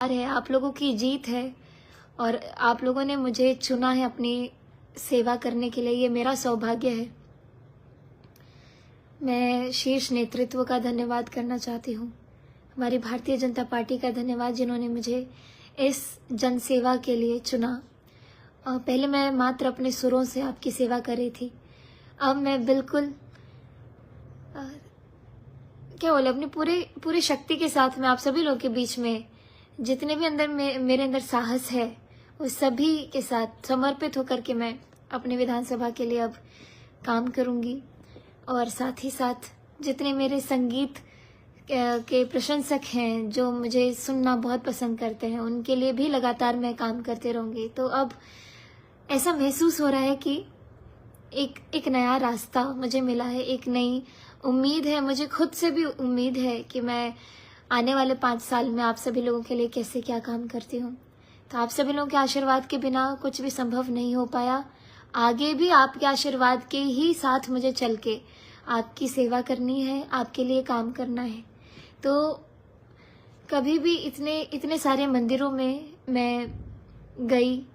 है, आप लोगों की जीत है और आप लोगों ने मुझे चुना है अपनी सेवा करने के लिए। ये मेरा सौभाग्य है। मैं शीर्ष नेतृत्व का धन्यवाद करना चाहती हूँ, हमारी भारतीय जनता पार्टी का धन्यवाद जिन्होंने मुझे इस जनसेवा के लिए चुना। पहले मैं मात्र अपने सुरों से आपकी सेवा कर रही थी, अब मैं बिल्कुल क्या बोले अपनी पूरी शक्ति के साथ मैं आप सभी लोगों के बीच में जितने भी मेरे अंदर साहस है उस सभी के साथ समर्पित होकर के मैं अपने विधानसभा के लिए अब काम करूंगी। और साथ ही साथ जितने मेरे संगीत के प्रशंसक हैं जो मुझे सुनना बहुत पसंद करते हैं उनके लिए भी लगातार मैं काम करते रहूंगी। तो अब ऐसा महसूस हो रहा है कि एक नया रास्ता मुझे मिला है, एक नई उम्मीद है, मुझे खुद से भी उम्मीद है कि मैं आने वाले 5 साल में आप सभी लोगों के लिए कैसे क्या काम करती हूँ। तो आप सभी लोगों के आशीर्वाद के बिना कुछ भी संभव नहीं हो पाया। आगे भी आपके आशीर्वाद के ही साथ मुझे चल के आपकी सेवा करनी है, आपके लिए काम करना है। तो कभी भी इतने सारे मंदिरों में मैं गई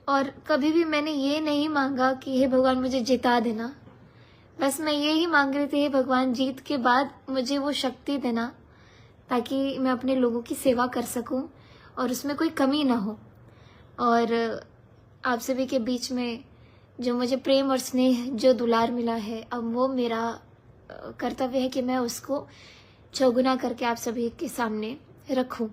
और कभी भी मैंने ये नहीं मांगा कि हे भगवान मुझे जिता देना। बस मैं ये ही मांग रही थी, हे भगवान जीत के बाद मुझे वो शक्ति देना ताकि मैं अपने लोगों की सेवा कर सकूं और उसमें कोई कमी ना हो। और आप सभी के बीच में जो मुझे प्रेम और स्नेह जो दुलार मिला है, अब वो मेरा कर्तव्य है कि मैं उसको चौगुना करके आप सभी के सामने रखूं।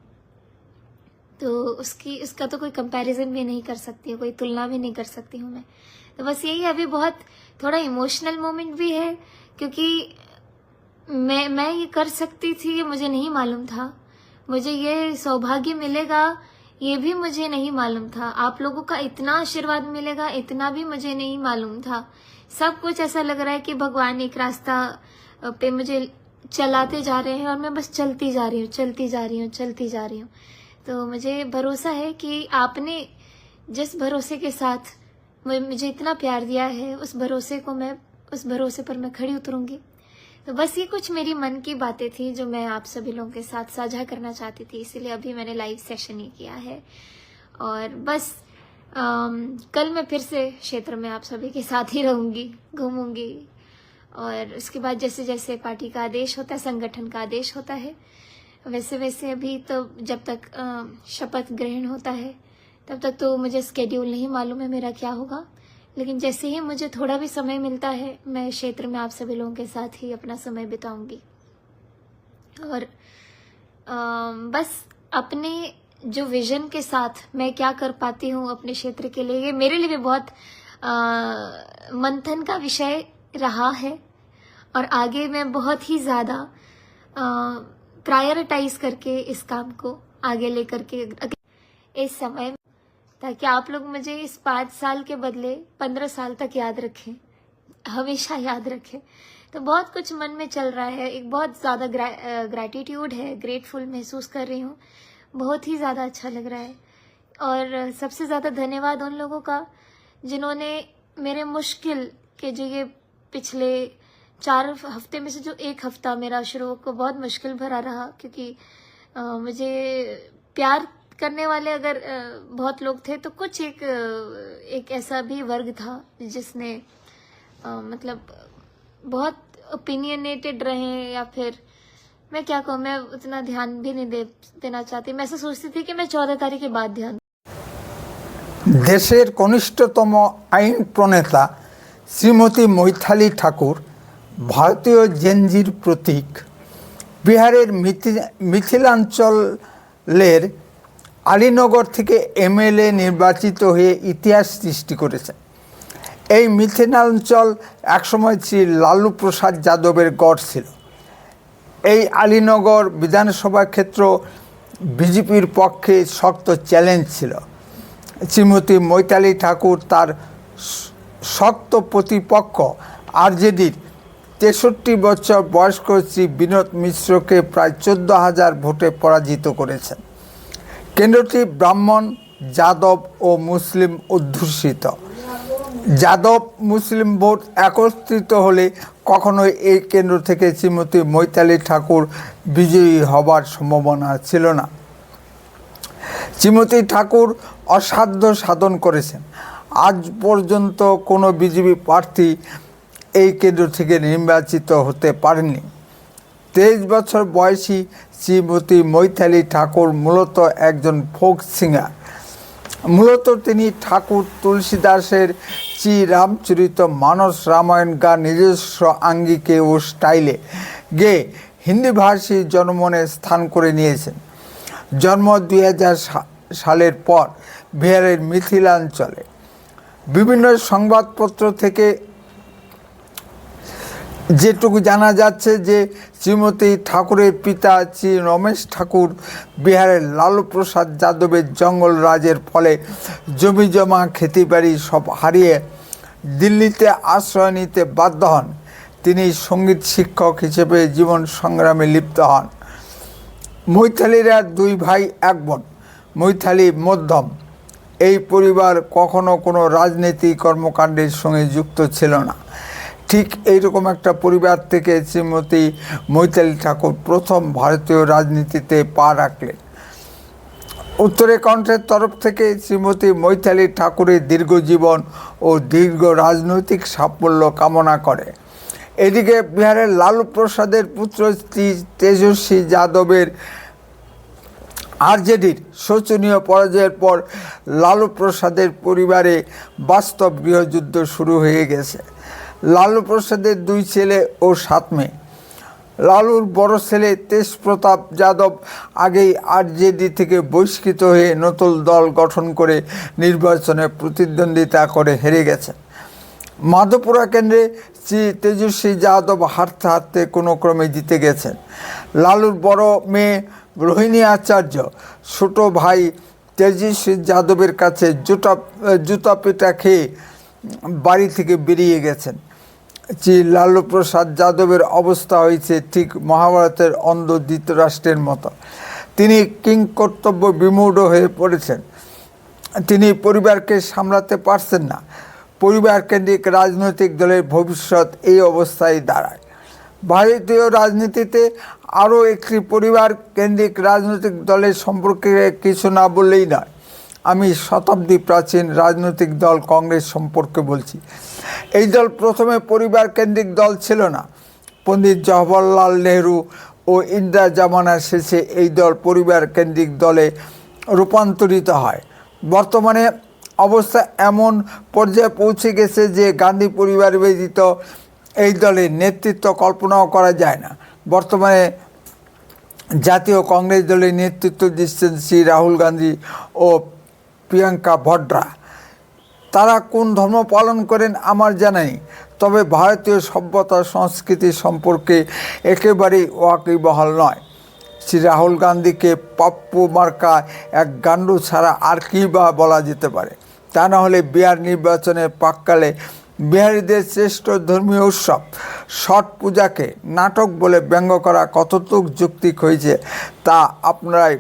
तो उसका तो कोई कंपैरिजन भी नहीं कर सकती हूँ, कोई तुलना भी नहीं कर सकती हूँ मैं। तो बस यही अभी बहुत थोड़ा इमोशनल मोमेंट भी है क्योंकि मैं ये कर सकती थी, ये मुझे नहीं मालूम था। मुझे ये सौभाग्य मिलेगा ये भी मुझे नहीं मालूम था। आप लोगों का इतना आशीर्वाद मिलेगा इतना भी मुझे नहीं मालूम था। सब कुछ ऐसा लग रहा है कि भगवान एक रास्ता पे मुझे चलाते जा रहे हैं और मैं बस चलती जा रही हूँ। तो मुझे भरोसा है कि आपने जिस भरोसे के साथ मुझे इतना प्यार दिया है उस भरोसे पर मैं खड़ी उतरूंगी। तो बस ये कुछ मेरी मन की बातें थी जो मैं आप सभी लोगों के साथ साझा करना चाहती थी, इसीलिए अभी मैंने लाइव सेशन ही किया है। और बस कल मैं फिर से क्षेत्र में आप सभी के साथ ही रहूंगी, घूमूंगी। और उसके बाद जैसे जैसे पार्टी का आदेश होता है, संगठन का आदेश होता है, वैसे वैसे अभी तो जब तक शपथ ग्रहण होता है तब तक तो मुझे स्केड्यूल नहीं मालूम है मेरा क्या होगा। लेकिन जैसे ही मुझे थोड़ा भी समय मिलता है मैं क्षेत्र में आप सभी लोगों के साथ ही अपना समय बिताऊंगी। और बस अपने जो विजन के साथ मैं क्या कर पाती हूँ अपने क्षेत्र के लिए, ये मेरे लिए भी बहुत मंथन का विषय रहा है। और आगे मैं बहुत ही ज़्यादा प्रायोरिटाइज करके इस काम को आगे लेकर के इस समय, ताकि आप लोग मुझे इस 5 साल के बदले 15 साल तक याद रखें, हमेशा याद रखें। तो बहुत कुछ मन में चल रहा है, एक बहुत ज़्यादा ग्रैटिट्यूड है, ग्रेटफुल महसूस कर रही हूँ, बहुत ही ज़्यादा अच्छा लग रहा है। और सबसे ज़्यादा धन्यवाद उन लोगों का जिन्होंने मेरे मुश्किल के जो ये पिछले 4 हफ्ते में से जो 1 हफ्ता मेरा शुरू को बहुत मुश्किल भरा रहा, क्योंकि मुझे प्यार करने वाले अगर बहुत लोग थे तो कुछ एक ऐसा भी वर्ग था जिसने मतलब बहुत ओपिनियनेटेड रहे, या फिर मैं क्या कहूँ, मैं उतना ध्यान भी नहीं देना चाहती। मैं ऐसा सोचती थी कि मैं 14 तारीख के बाद ध्यान। देशेर कनिष्ठतम आईन प्रणेता श्रीमती मैथिली ठाकुर भारतीय जेनजिर प्रतीक। बिहारेर मिथिलांचलेर আলীনগর থেকে এমএলএ নির্বাচিত হয়ে ইতিহাস সৃষ্টি করেছেন। এই মিথিলাঞ্চল একসময় শ্রী লালু প্রসাদ যাদবের গড় ছিল। এই আলীনগর বিধানসভা ক্ষেত্র বিজেপির পক্ষে শক্ত চ্যালেঞ্জ ছিল। শ্রীমতী मैथिली ঠাকুর তার শক্ত প্রতিপক্ষ আরজেডির 63 বছর বয়স্ক শ্রী বিনোদ মিশ্রকে প্রায় 14,000 ভোটে পরাজিত করেছেন। কেন্দ্রটি ব্রাহ্মণ, যাদব ও মুসলিম অধ্যুষিত। যাদব মুসলিম ভোট একত্রিত হলে কখনোই এই কেন্দ্র থেকে শ্রীমতী मैथिली ঠাকুর বিজয়ী হবার সম্ভাবনা ছিল না। শ্রীমতী ঠাকুর অসাধ্য সাধন করেছেন। আজ পর্যন্ত কোনো বিজেপি প্রার্থী এই কেন্দ্র থেকে নির্বাচিত হতে পারেননি। 23 বছর বয়সী শ্রীমতী মৈথালি ঠাকুর মূলত একজন ফোক সিঙ্গার। মূলত তিনি ঠাকুর তুলসীদাসের শ্রী রামচরিত মানস রামায়ণ গান নিজস্ব আঙ্গিকে ও স্টাইলে গেয়ে হিন্দিভাষী জনমনে স্থান করে নিয়েছেন। জন্ম 2000 সালের পর বিহারের মিথিলাঞ্চলে। বিভিন্ন সংবাদপত্র থেকে যেটুকু জানা যাচ্ছে যে শ্রীমতী ঠাকুরের পিতা শ্রী রমেশ ঠাকুর বিহারের লালু প্রসাদ যাদবের জঙ্গল রাজের ফলে জমি জমা খেতিবাড়ি সব হারিয়ে দিল্লিতে আশ্রয় নিতে বাধ্য হন। তিনি সঙ্গীত শিক্ষক হিসেবে জীবন সংগ্রামে লিপ্ত হন। মৈথালিরা 2 ভাই 1 বোন। মৈথালি মধ্যম। এই পরিবার কখনো কোনো রাজনৈতিক কর্মকাণ্ডের সঙ্গে যুক্ত ছিল না। ঠিক এইরকম একটা পরিবার থেকে শ্রীমতী মৈথালি ঠাকুর প্রথম ভারতীয় রাজনীতিতে পা রাখলেন। উত্তরে কণ্ঠের তরফ থেকে শ্রীমতী মৈথালি ঠাকুরের দীর্ঘ জীবন ও দীর্ঘ রাজনৈতিক সাফল্য কামনা করে। এদিকে বিহারের লালু প্রসাদের পুত্র শ্রী তেজস্বী যাদবের আরজেডির শোচনীয় পরাজয়ের পর লালু প্রসাদের পরিবারে বাস্তব গৃহযুদ্ধ শুরু হয়ে গেছে। লালু প্রসাদের 2 ছেলে ও 7 মেয়ে। লালুর বড় ছেলে তেজ প্রতাপ যাদব আগেই আরজেডি থেকে বহিষ্কৃত হয়ে নতুন দল গঠন করে নির্বাচনে প্রতিদ্বন্দ্বিতা করে হেরে গেছেন। মাধোপুরা কেন্দ্রে শ্রী তেজস্বী যাদব হারতে হারতে কোনো ক্রমে জিতে গেছেন। লালুর বড় মেয়ে রোহিণী আচার্য ছোট ভাই তেজস্বী যাদবের কাছে জুতা পেটা খেয়ে বাড়ি থেকে বেরিয়ে গেছেন। শ্রী লালু প্রসাদ যাদবের অবস্থা হয়েছে ঠিক মহাভারতের অন্ধ ধৃতরাষ্ট্রের মতো। তিনি কিংকর্তব্য বিমূঢ় হয়ে পড়েছেন। তিনি পরিবারকে সামলাতে পারছেন না। পরিবার কেন্দ্রিক রাজনৈতিক দলের ভবিষ্যৎ এই অবস্থায় দাঁড়ায়। ভারতীয় রাজনীতিতে আরও একটি পরিবার কেন্দ্রিক রাজনৈতিক দলের সম্পর্কে কিছু না বললেই নয়। আমি শতাব্দী প্রাচীন রাজনৈতিক দল কংগ্রেস সম্পর্কে বলছি। এই দল প্রথমে পরিবার কেন্দ্রিক দল ছিল না। পণ্ডিত জওহরলাল নেহরু ও ইন্দিরা জামানার শেষে এই দল পরিবার কেন্দ্রিক দলে রূপান্তরিত হয়। বর্তমানে অবস্থা এমন পর্যায়ে পৌঁছে গেছে যে গান্ধী পরিবার ব্যতীত এই দলের নেতৃত্ব কল্পনাও করা যায় না। বর্তমানে জাতীয় কংগ্রেস দলের নেতৃত্ব দিচ্ছেন শ্রী রাহুল গান্ধী ও প্রিয়াঙ্কা ভড্রা। তারা কোন ধর্ম পালন করেন আমার জানা নেই, তবে ভারতীয় সভ্যতা সংস্কৃতি সম্পর্কে একেবারেই ওয়াকিবহাল নয়। শ্রী রাহুল গান্ধীকে পাপ্পু মার্কা এক গান্ডু ছাড়া আর কী বা বলা যেতে পারে? তা না হলে বিহার নির্বাচনের প্রাক্কালে বিহারিদের শ্রেষ্ঠ ধর্মীয় উৎসব ছট পূজাকে নাটক বলে ব্যঙ্গ করা কতটুক যৌক্তিক হয়েছে তা আপনারাই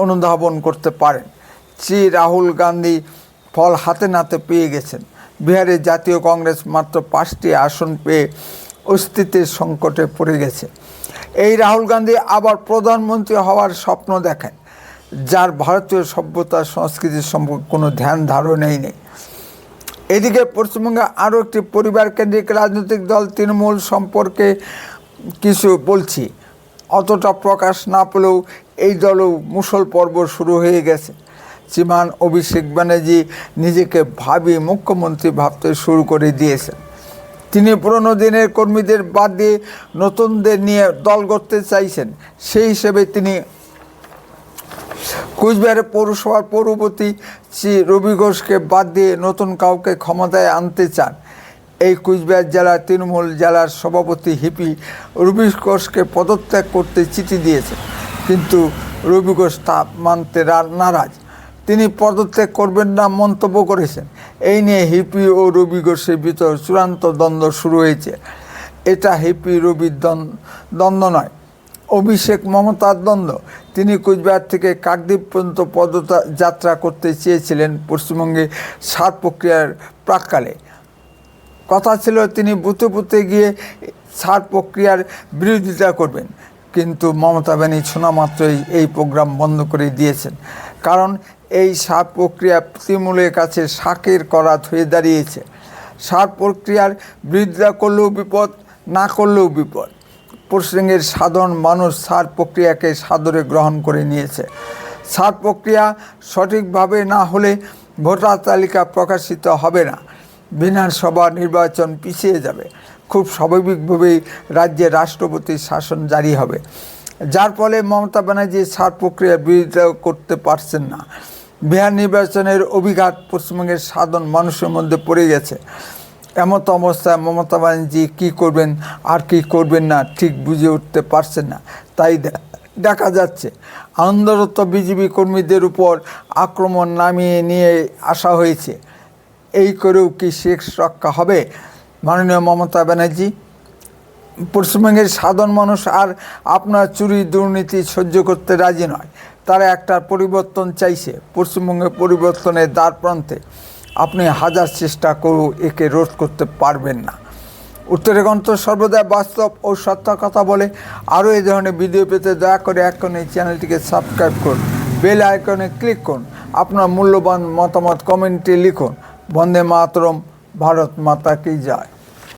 অনুধাবন করতে পারেন। শ্রী রাহুল গান্ধী ফল হাতে নাতে পেয়ে গেছেন। বিহারে জাতীয় কংগ্রেস মাত্র 5টি আসন পেয়ে অস্তিত্বের সংকটে পড়ে গেছে। এই রাহুল গান্ধী আবার প্রধানমন্ত্রী হওয়ার স্বপ্ন দেখেন, যার ভারতীয় সভ্যতা সংস্কৃতির সম্পর্কে কোনো ধ্যান ধারণাই নেই। এদিকে পশ্চিমবঙ্গে আরও একটি পরিবার কেন্দ্রিক রাজনৈতিক দল তৃণমূল সম্পর্কে কিছু বলছি। অতটা প্রকাশ না পেলেও এই দলও মুসল পর্ব শুরু হয়ে গেছে। শ্রীমান অভিষেক ব্যানার্জি নিজেকে ভাবি মুখ্যমন্ত্রী ভাবতে শুরু করে দিয়েছেন। তিনি পুরনো দিনের কর্মীদের বাদ দিয়ে নতুনদের নিয়ে দল গড়তে চাইছেন। সেই হিসেবে তিনি কুচবিহারের পৌরসভার পৌরপতি শ্রী রবি ঘোষকে বাদ দিয়ে নতুন কাউকে ক্ষমতায় আনতে চান। এই কুচবিহার জেলার তৃণমূল জেলার সভাপতি হিপি রবি ঘোষকে পদত্যাগ করতে চিঠি দিয়েছে, কিন্তু রবি ঘোষ তা মানতে নারাজ। তিনি পদত্যাগ করবেন না মন্তব্য করেছেন। এই নিয়ে হিপি ও রবি ঘোষের ভিতর চূড়ান্ত দ্বন্দ্ব শুরু হয়েছে। এটা হিপি রবির দ্বন্দ্ব নয়, অভিষেক মমতার দ্বন্দ্ব। তিনি কুচবিহার থেকে কাকদ্বীপ পর্যন্ত পদযাত্রা করতে চেয়েছিলেন পশ্চিমবঙ্গে সার প্রক্রিয়ার প্রাক্কালে। কথা ছিল তিনি বুথে বুথে গিয়ে সার প্রক্রিয়ার বিরোধিতা করবেন, কিন্তু মমতা ব্যানার্জি শোনা মাত্রই এই প্রোগ্রাম বন্ধ করে দিয়েছেন। কারণ এই সার প্রক্রিয়া তৃণমূলের কাছে শাকের করাত হয়ে দাঁড়িয়েছে। সার প্রক্রিয়ার বিরোধিতা করলেও বিপদ, না করলেও বিপদ। পশ্চিমবঙ্গের সাধারণ মানুষ সার প্রক্রিয়াকে সাদরে গ্রহণ করে নিয়েছে। সার প্রক্রিয়া সঠিকভাবে না হলে ভোটার তালিকা প্রকাশিত হবে না, বিধানসভা নির্বাচন পিছিয়ে যাবে, খুব স্বাভাবিকভাবেই রাজ্যে রাষ্ট্রপতির শাসন জারি হবে, যার ফলে মমতা ব্যানার্জি সার প্রক্রিয়ার বিরোধিতা করতে পারছেন না। বিহার নির্বাচনের অভিঘাত পশ্চিমবঙ্গের সাধারণ মানুষের মধ্যে পড়ে গেছে। এমত অবস্থায় মমতা ব্যানার্জি কী করবেন আর কী করবেন না ঠিক বুঝে উঠতে পারছেন না। তাই দেখা যাচ্ছে আন্দোলনরত বিজেপি কর্মীদের উপর আক্রমণ নামিয়ে নিয়ে আসা হয়েছে। এই করেও কি শেষ রক্ষা হবে মাননীয় মমতা ব্যানার্জি? পশ্চিমবঙ্গের সাধারণ মানুষ আর আপনার চুরি দুর্নীতি সহ্য করতে রাজি নয়। তারা একটা পরিবর্তন চাইছে। পশ্চিমবঙ্গের পরিবর্তনের দ্বার প্রান্তে। আপনি হাজার চেষ্টা করেও একে রোধ করতে পারবেন না। উত্তরের কণ্ঠ সর্বদা বাস্তব ও সত্য কথা বলে। আরও এই ধরনের ভিডিও পেতে দয়া করে এখন এই চ্যানেলটিকে সাবস্ক্রাইব করুন, বেল আইকনে ক্লিক করুন, আপনার মূল্যবান মতামত কমেন্টে লিখুন। বন্দে মাতরম, ভারত মাতা কি জয়।